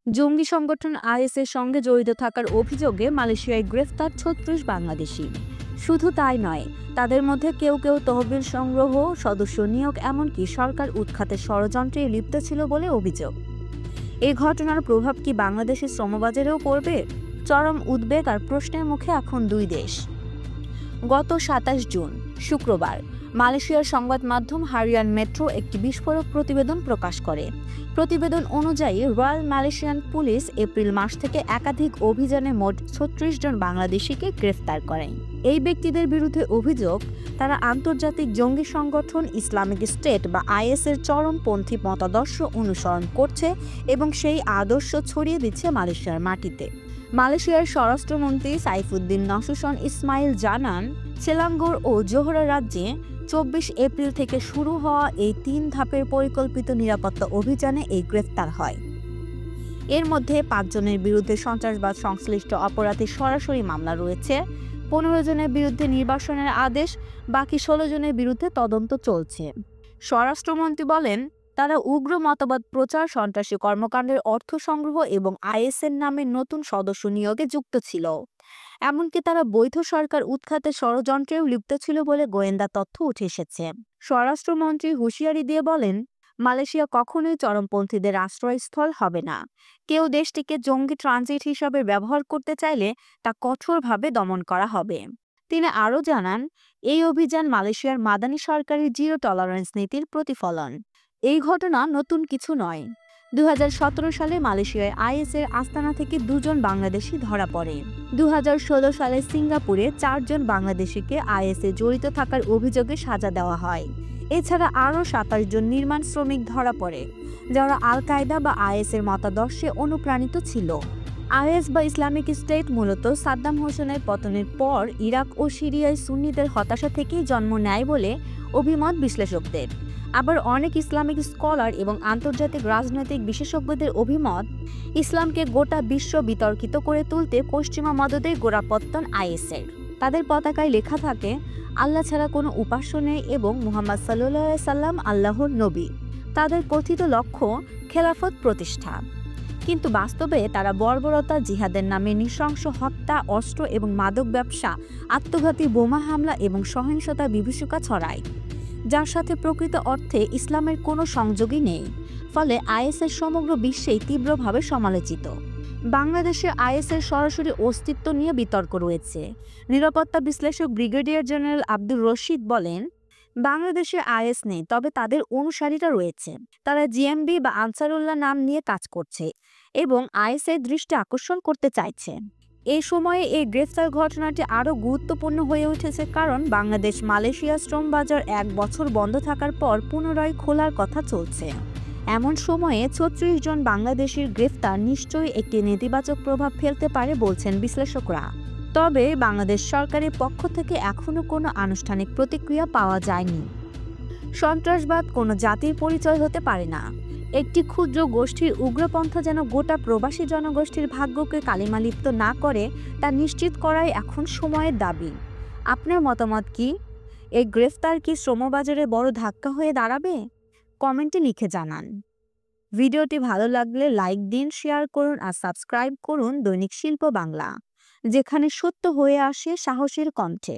জঙ্গি সংগঠন আইএসের সঙ্গে জড়িত থাকার অভিযোগে মালয়েশিয়ায় গ্রেফতার ৩৬ বাংলাদেশি। শুধু তাই নয়, তাদের মধ্যে কেউ কেউ তহবিল সংগ্রহ, সদস্য নিয়োগ, এমনকি সরকার উৎখাতের ষড়যন্ত্রে লিপ্ত ছিল বলে অভিযোগ। এই ঘটনার প্রভাব কি বাংলাদেশের শ্রমবাজারেও পড়বে? চরম উদ্বেগ আর প্রশ্নের মুখে এখন দুই দেশ। গত ২৭ জুন শুক্রবার মালয়েশিয়ার সংবাদ মাধ্যম হারিয়ান মেট্রো একটি বিস্ফোরক প্রতিবেদন প্রকাশ করে। প্রতিবেদন অনুযায়ী রয়্যাল মালয়েশিয়ান পুলিশ এপ্রিল মাস থেকে একাধিক অভিযানে মোট ৩৬ জন বাংলাদেশিকে গ্রেফতার করে। এই ব্যক্তিদের বিরুদ্ধে অভিযোগ, তারা আন্তর্জাতিক জঙ্গি সংগঠন ইসলামিক স্টেট বা আইএসের চরমপন্থী মতাদর্শ অনুসরণ করছে এবং সেই আদর্শ ছড়িয়ে দিচ্ছে মালয়েশিয়ার মাটিতে। মালয়েশিয়ার স্বরাষ্ট্রমন্ত্রী সাইফুদ্দিন নসুশন ইসমাইল জানান, সেলাঙ্গোর ও জোহরা রাজ্যে ২৪ এপ্রিল থেকে শুরু হওয়া এই ৩ ধাপের পরিকল্পিত নিরাপত্তা অভিযানে এই গ্রেফতার হয়। এর মধ্যে ৫ জনের বিরুদ্ধে সন্ত্রাসবাদ সংশ্লিষ্ট অপরাধে সরাসরি মামলা রয়েছে, ১৫ জনের বিরুদ্ধে নির্বাসনের আদেশ, বাকি ১৬ জনের বিরুদ্ধে তদন্ত চলছে। স্বরাষ্ট্রমন্ত্রী বলেন, তারা উগ্র মতবাদ প্রচার, সন্ত্রাসী কর্মকাণ্ডের অর্থ সংগ্রহ এবং আইএসের নামে নতুন সদস্য নিয়োগে যুক্ত ছিল। এমনকি তারা বৈধ সরকার উৎখাতের ষড়যন্ত্রেও লিপ্ত ছিল বলে গোয়েন্দা তথ্য উঠে এসেছে। স্বরাষ্ট্রমন্ত্রী হুঁশিয়ারি দিয়ে বলেন, মালয়েশিয়া কখনোই চরমপন্থীদের আশ্রয়স্থল হবে না। কেউ দেশটিকে জঙ্গি ট্রানজিট হিসাবে ব্যবহার করতে চাইলে তা কঠোরভাবে দমন করা হবে। তিনি আরও জানান, এই অভিযান মালয়েশিয়ার মাদানি সরকারের জিরো টলারেন্স নীতির প্রতিফলন। এই ঘটনা নতুন কিছু নয়। ২০১৭ সালে মালয়েশিয়ায় আইএসের আস্তানা থেকে ২ জন বাংলাদেশি ধরা পড়ে। ২০১৬ সালে সিঙ্গাপুরে ৪ জন বাংলাদেশিকে আইএসে জড়িত থাকার অভিযোগে সাজা দেওয়া হয়। এছাড়া আরও ২৭ জন নির্মাণ শ্রমিক ধরা পড়ে, যারা আল কায়দা বা আইএসের মতাদর্শে অনুপ্রাণিত ছিল। আইএস বা ইসলামিক স্টেট মূলত সাদ্দাম হোসেনের পতনের পর ইরাক ও সিরিয়ায় সুন্নিদের হতাশা থেকেই জন্ম নেয় বলে অভিমত বিশ্লেষকদের। আবার অনেক ইসলামিক স্কলার এবং আন্তর্জাতিক রাজনৈতিক বিশেষজ্ঞদের অভিমত, ইসলামকে গোটা বিশ্ব বিতর্কিত করে তুলতে পশ্চিমা মদদের গোড়াপত্তন আইএসের। তাদের পতাকায় লেখা থাকে, আল্লাহ ছাড়া কোনো উপাস্য নেই এবং মুহাম্মদ সাল্লাল্লাহু আলাইহি সাল্লাম আল্লাহর নবী। তাদের কথিত লক্ষ্য খেলাফত প্রতিষ্ঠা, কিন্তু বাস্তবে তারা বর্বরতা, জিহাদের নামে নৃশংস হত্যা, অস্ত্র এবং মাদক ব্যবসা, আত্মঘাতী বোমা হামলা এবং সহিংসতা বিভীষিকা ছড়ায়, যার সাথে প্রকৃত অর্থে ইসলামের কোনো সংযোগই নেই। ফলে আইএসের সমগ্র বিশ্বেই তীব্রভাবে সমালোচিত। বাংলাদেশে আইএসের সরাসরি অস্তিত্ব নিয়ে বিতর্ক রয়েছে। নিরাপত্তা বিশ্লেষক ব্রিগেডিয়ার জেনারেল আব্দুর রশিদ বলেন, বাংলাদেশে আইএস নেই, তবে তাদের অনুসারীরা রয়েছে। তারা জিএমবি বা আনসারুল্লাহ নাম নিয়ে কাজ করছে এবং আইএসের দৃষ্টি আকর্ষণ করতে চাইছে। এই সময়ে এই গ্রেফতার ঘটনাটি আরও গুরুত্বপূর্ণ হয়ে উঠেছে, কারণ বাংলাদেশ মালয়েশিয়া শ্রম বাজার ১ বছর বন্ধ থাকার পর পুনরায় খোলার কথা চলছে। এমন সময়ে ৩৬ জন বাংলাদেশির গ্রেফতার নিশ্চয়ই একটি নেতিবাচক প্রভাব ফেলতে পারে বলছেন বিশ্লেষকরা। তবে বাংলাদেশ সরকারের পক্ষ থেকে এখনও কোনো আনুষ্ঠানিক প্রতিক্রিয়া পাওয়া যায়নি। সন্ত্রাসবাদ কোনো জাতির পরিচয় হতে পারে না। একটি ক্ষুদ্র গোষ্ঠীর উগ্রপন্থা যেন গোটা প্রবাসী জনগোষ্ঠীর ভাগ্যকে কালিমালিপ্ত না করে তা নিশ্চিত করাই এখন সময়ের দাবি। আপনার মতামত কি? এই গ্রেফতার কি শ্রমবাজারে বড় ধাক্কা হয়ে দাঁড়াবে? কমেন্টে লিখে জানান। ভিডিওটি ভালো লাগলে লাইক দিন, শেয়ার করুন আর সাবস্ক্রাইব করুন দৈনিক শিল্প বাংলা, যেখানে সত্য হয়ে আসে সাহসের কণ্ঠে।